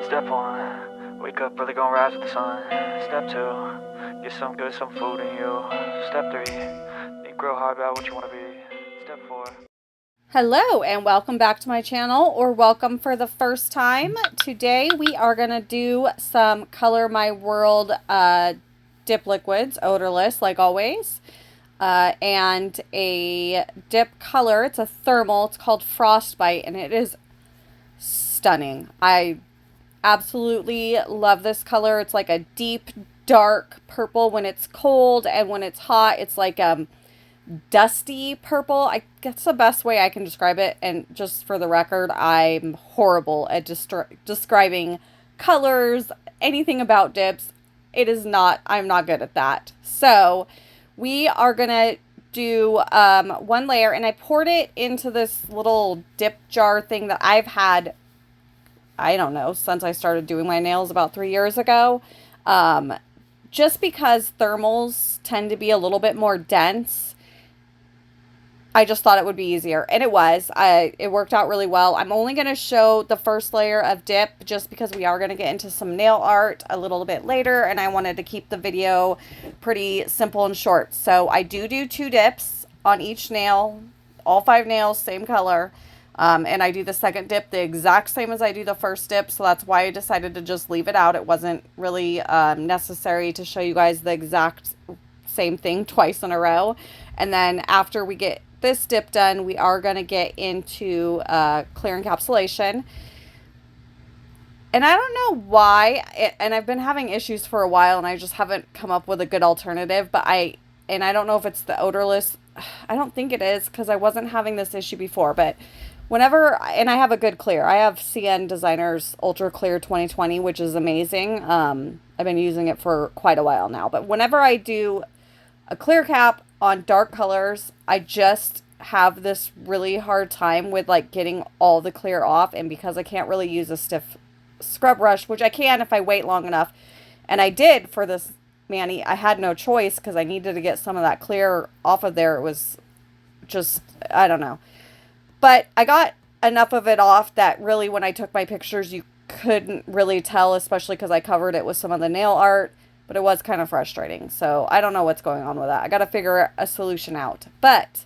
Step 1, wake up early, gonna rise with the sun. Step 2, get some food in you. Step 3, think real hard about what you want to be. Step 4. Hello and welcome back to my channel, or welcome for the first time. Today we are going to do some Color My World dip liquids, odorless like always, and a dip color. It's a thermal, it's called Frostbite, and it is stunning. I absolutely love this color. It's like a deep dark purple when it's cold, and when it's hot it's like dusty purple. I guess the best way I can describe it, and just for the record, I'm horrible at describing colors, anything about dips. I'm not good at that. So we are gonna do one layer, and I poured it into this little dip jar thing that I've had, I don't know, since I started doing my nails about 3 years ago. Just because thermals tend to be a little bit more dense, I just thought it would be easier, and it was. It worked out really well. I'm only going to show the first layer of dip just because we are going to get into some nail art a little bit later, and I wanted to keep the video pretty simple and short. So I do 2 dips on each nail, all 5 nails, same color. And I do the second dip the exact same as I do the first dip, so that's why I decided to just leave it out. It wasn't really necessary to show you guys the exact same thing twice in a row. And then after we get this dip done, we are going to get into clear encapsulation. And I don't know why, and I've been having issues for a while, and I just haven't come up with a good alternative, but I don't know if it's the odorless. I don't think it is, because I wasn't having this issue before, but whenever, and I have a good clear. I have CN Designer's Ultra Clear 2020, which is amazing. I've been using it for quite a while now, but whenever I do a clear cap on dark colors, I just have this really hard time with like getting all the clear off, and because I can't really use a stiff scrub brush, which I can if I wait long enough, and I did for this mani, I had no choice because I needed to get some of that clear off of there. It was just, I don't know, but I got enough of it off that really when I took my pictures you couldn't really tell, especially because I covered it with some of the nail art. But it was kind of frustrating. So I don't know what's going on with that. I got to figure a solution out. But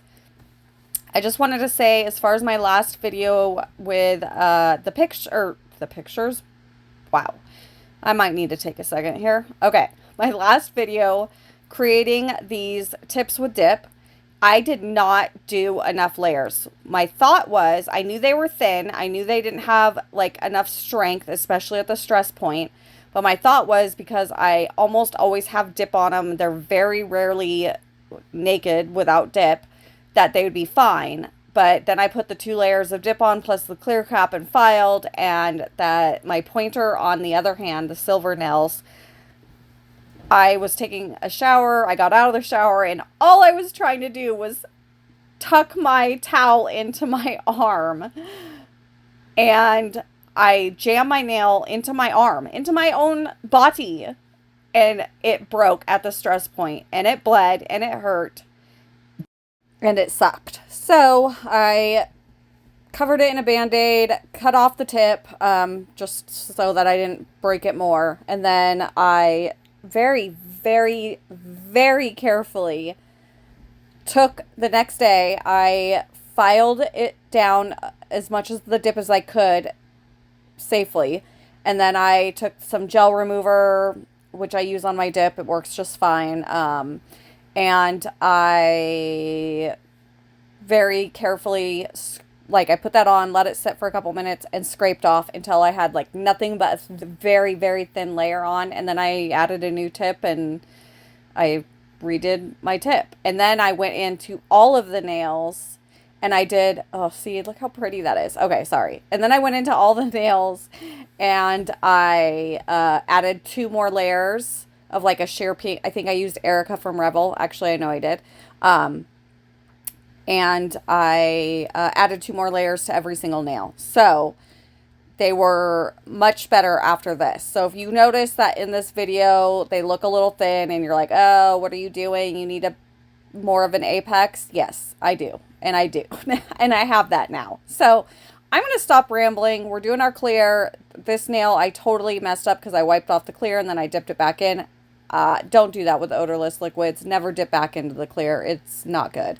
I just wanted to say, as far as my last video with the pictures. Wow. I might need to take a second here. Okay. My last video creating these tips with dip, I did not do enough layers. My thought was, I knew they were thin. I knew they didn't have like enough strength, especially at the stress point. But my thought was, because I almost always have dip on them, they're very rarely naked without dip, that they would be fine. But then I put the 2 layers of dip on plus the clear cap and filed, and that my pointer on the other hand, the silver nails, I was taking a shower, I got out of the shower, and all I was trying to do was tuck my towel into my arm. And I jammed my nail into my arm, into my own body, and it broke at the stress point, and it bled, and it hurt, and it sucked. So I covered it in a Band-Aid, cut off the tip, just so that I didn't break it more, and then I very, very, very carefully took the next day, I filed it down as much as the dip as I could safely, and then I took some gel remover, which I use on my dip. It works just fine. And I very carefully, like, I put that on, let it sit for a couple minutes, and scraped off until I had like nothing but a very, very thin layer on. And then I added a new tip, and I redid my tip, and then I went into all of the nails, and I did, oh, see, look how pretty that is. Okay, sorry. And then I went into all the nails, and I added 2 more layers of like a sheer pink. I think I used Erica from Rebel. Actually, I know I did. And I added 2 more layers to every single nail. So they were much better after this. So if you notice that in this video, they look a little thin, and you're like, oh, what are you doing? You need more of an apex. Yes, I do. And I do. And I have that now. So I'm going to stop rambling. We're doing our clear. This nail I totally messed up because I wiped off the clear and then I dipped it back in. Don't do that with odorless liquids. Never dip back into the clear. It's not good.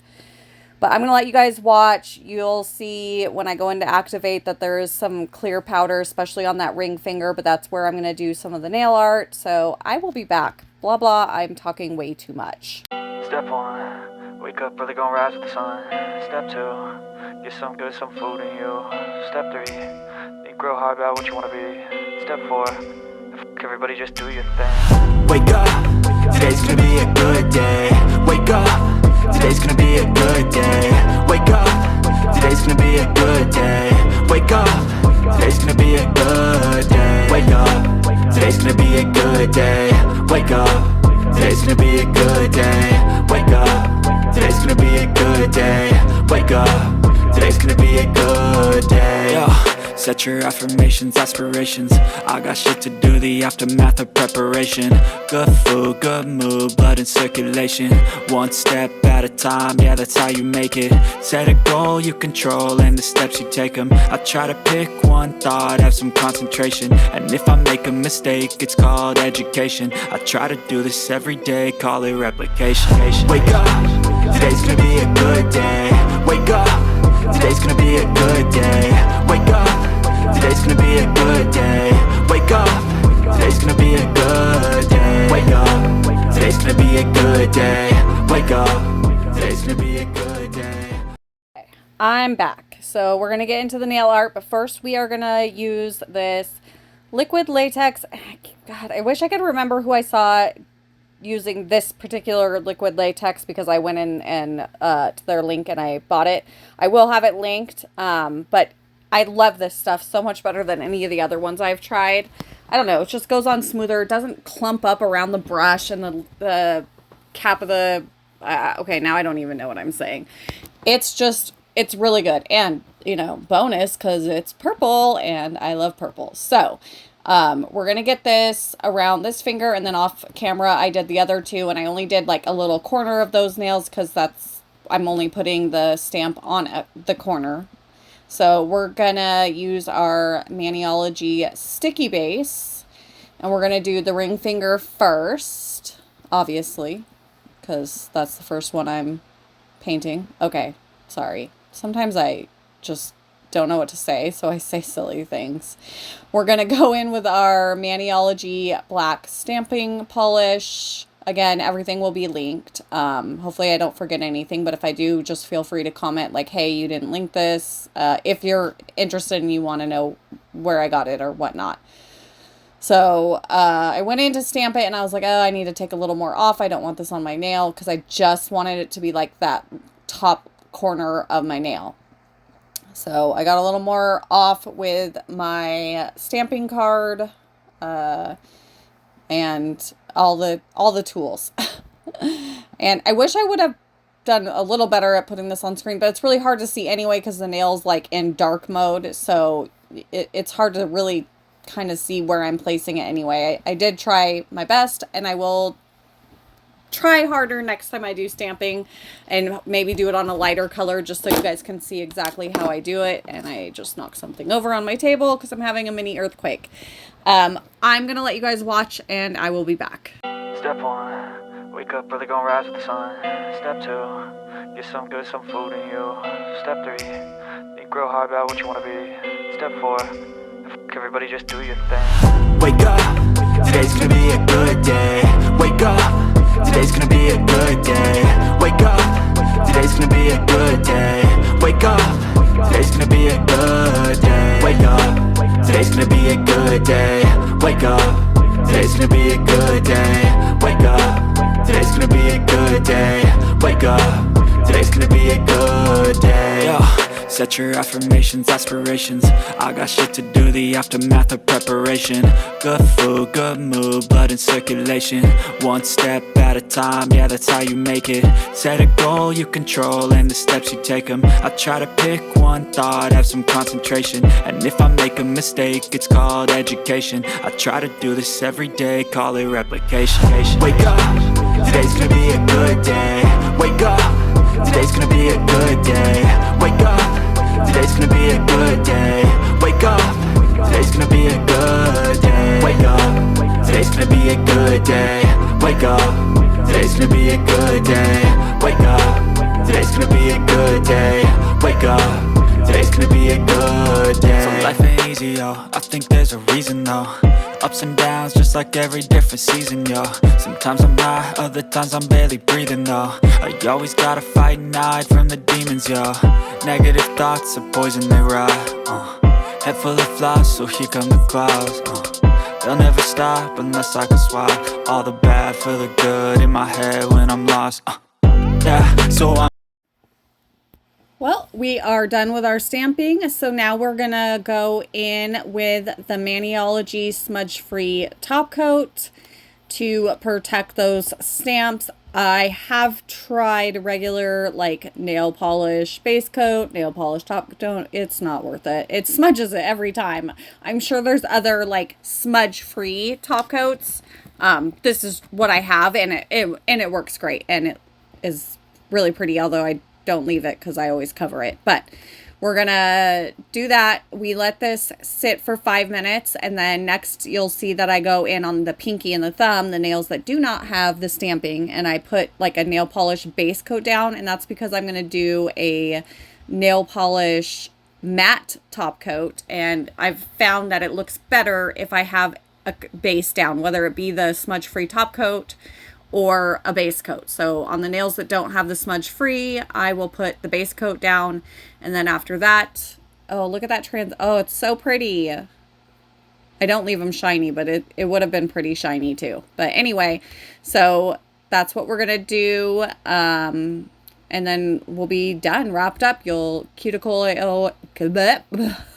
But I'm going to let you guys watch. You'll see when I go into activate that there is some clear powder, especially on that ring finger, but that's where I'm going to do some of the nail art. So I will be back. Blah, blah. I'm talking way too much. Step 1, wake up early, gonna rise with the sun. Step 2, get some good, some food in you. Step 3, think real hard about what you wanna be. Step 4, everybody just do your thing. Wake up, today's gonna be a good day. Wake up, today's gonna be a good day. Wake up, today's gonna be a good day. Wake up, today's gonna be a good day. Wake up, today's gonna be a good day. Wake up, today's gonna be a good day. Wake up, today's gonna be a good day. Wake up, today's gonna be a good day. Yo, set your affirmations, aspirations. I got shit to do, the aftermath of preparation. Good food, good mood, blood in circulation. One step at a time, yeah, that's how you make it. Set a goal you control and the steps you take them. I try to pick one thought, have some concentration. And if I make a mistake, it's called education. I try to do this every day, call it replication. Wake up, today's gonna be a good day. Wake up, today's gonna be a good day. Wake up, today's gonna be a good day. Wake up, today's gonna be a good day. Wake up, today's gonna be a good day. Wake up, today's gonna be a good day. I'm back. So we're going to get into the nail art, but first we are going to use this liquid latex. God, I wish I could remember who I saw using this particular liquid latex because I went in and to their link and I bought it. I will have it linked, but I love this stuff so much better than any of the other ones I've tried. I don't know, it just goes on smoother. It doesn't clump up around the brush and the cap of the... okay, now I don't even know what I'm saying. It's really good. And, you know, bonus because it's purple and I love purple. So, we're going to get this around this finger and then off camera. I did the other two and I only did like a little corner of those nails because I'm only putting the stamp on the corner. So we're going to use our Maniology sticky base and we're going to do the ring finger first, obviously, because that's the first one I'm painting. Okay, sorry. Sometimes I just don't know what to say, so I say silly things. We're going to go in with our Maniology black stamping polish. Again, everything will be linked. Hopefully I don't forget anything, but if I do, just feel free to comment like, hey, you didn't link this. If you're interested and you want to know where I got it or whatnot. So I went in to stamp it and I was like, oh, I need to take a little more off. I don't want this on my nail because I just wanted it to be like that top corner of my nail. So I got a little more off with my stamping card and all the tools. And I wish I would have done a little better at putting this on screen, but it's really hard to see anyway because the nail's like in dark mode, so it's hard to really kind of see where I'm placing it anyway. I did try my best and I will try harder next time I do stamping and maybe do it on a lighter color just so you guys can see exactly how I do it. And I just knocked something over on my table because I'm having a mini earthquake. I'm going to let you guys watch and I will be back. Step 1, wake up early, gonna rise with the sun. Step 2, get some good, some food in you. Step 3, think real hard about what you wanna be. Step 4, everybody just do your thing. Wake up, today's gonna be a good day. Wake up, today's gonna be a good day. Wake up, today's gonna be a good day. Wake up, today's gonna be a good day. Wake up, today's gonna be a good day. Wake up, today's gonna be a good day. Wake up, today's gonna be a good day. Wake up, today's gonna be a good day. Yo. Set your affirmations, aspirations. I got shit to do, the aftermath of preparation. Good food, good mood, blood in circulation. One step at a time, yeah, that's how you make it. Set a goal you control and the steps you take them. I try to pick one thought, have some concentration. And if I make a mistake, it's called education. I try to do this every day, call it replication. Wake up, today's gonna be a good day. Wake up, today's gonna be a good day. Wake up, today's gonna be a good day. Wake up, today's gonna be a good day. Wake up, today's gonna be a good day. Wake up, today's gonna be a good day. Wake up, today's gonna be a good day. Wake up, today's gonna be a good day. So life ain't easy, yo, I think there's a reason though. Ups and downs, just like every different season, yo. Sometimes I'm high, other times I'm barely breathing, though. I always gotta fight and hide from the demons, yo. Negative thoughts are poison, they rot. Head full of flies, so here come the clouds. They'll never stop unless I can swap all the bad for the good in my head when I'm lost. Yeah, so I'm. Well, we are done with our stamping, so now we're gonna go in with the Maniology Smudge Free top coat to protect those stamps. I have tried regular like nail polish base coat, nail polish top coat. It's not worth it. It smudges it every time. I'm sure there's other like smudge free top coats. This is what I have, and it works great, and it is really pretty, although I don't leave it because I always cover it. But we're gonna do that. We let this sit for 5 minutes, and then next you'll see that I go in on the pinky and the thumb, the nails that do not have the stamping, and I put like a nail polish base coat down, and that's because I'm gonna do a nail polish matte top coat, and I've found that it looks better if I have a base down, whether it be the smudge free top coat or a base coat. So on the nails that don't have the smudge free, I will put the base coat down, and then after that, oh, look at that oh, it's so pretty. I don't leave them shiny, but it would have been pretty shiny too. But anyway, so that's what we're gonna do, and then we'll be done, wrapped up. You'll cuticle oil.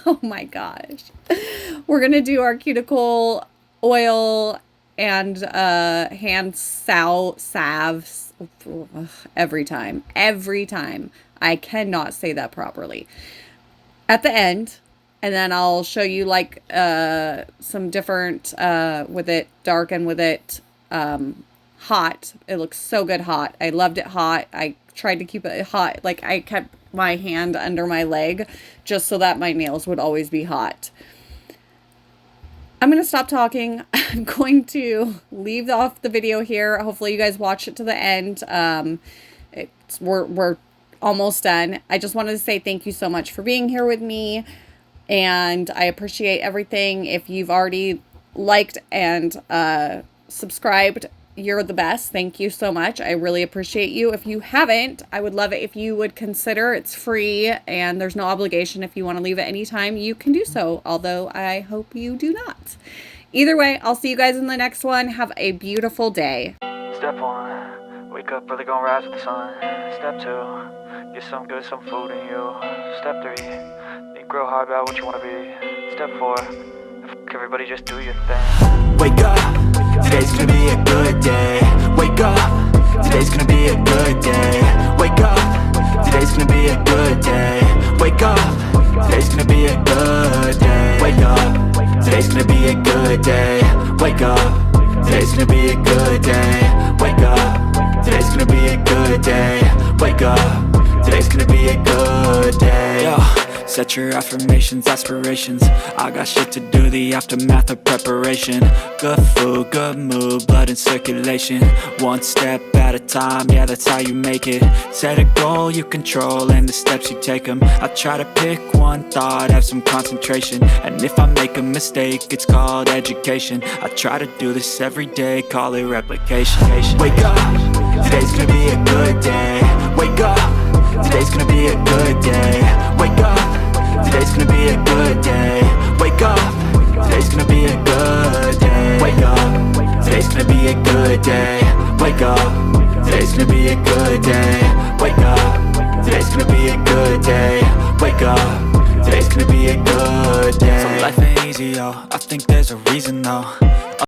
Oh my gosh, we're gonna do our cuticle oil and hand salves every time I cannot say that properly at the end, and then I'll show you like some different with it dark and with it hot. It looks so good hot. I loved it hot. I tried to keep it hot, like I kept my hand under my leg just so that my nails would always be hot. I'm going to stop talking. I'm going to leave off the video here. Hopefully you guys watch it to the end. We're almost done. I just wanted to say thank you so much for being here with me, and I appreciate everything. If you've already liked and subscribed, you're the best. Thank you so much. I really appreciate you. If you haven't, I would love it if you would consider. It's free and there's no obligation. If you want to leave at any time, you can do so, although I hope you do not. Either way, I'll see you guys in the next one. Have a beautiful day. Step 1, wake up early, gonna rise with the sun. Step 2, get some food in you. Step 3, think real hard about what you wanna be. Step 4, everybody just do your thing. Wake up, today's gonna be a good day. Wake up, today's gonna be a good day. Wake up, today's gonna be a good day. Wake up, today's gonna be a good day. Wake up, today's gonna be a good day. Wake up, today's gonna be a good day. Wake up, today's gonna be a good day. Wake up, today's gonna be a good day. Yo. Set your affirmations, aspirations. I got shit to do, the aftermath of preparation. Good food, good mood, blood in circulation. One step at a time, yeah, that's how you make it. Set a goal you control and the steps you take them. I try to pick one thought, have some concentration. And if I make a mistake, it's called education. I try to do this every day, call it replication. Wake up, today's gonna be a good day. Wake up, today's gonna be a good day. Wake up, today's gonna be a good day. Wake up, today's gonna be a good day. Wake up, today's gonna be a good day. Wake up, today's gonna be a good day. Wake up, today's gonna be a good day. Wake up, today's gonna be a good day. So life ain't easy, yo, I think there's a reason though.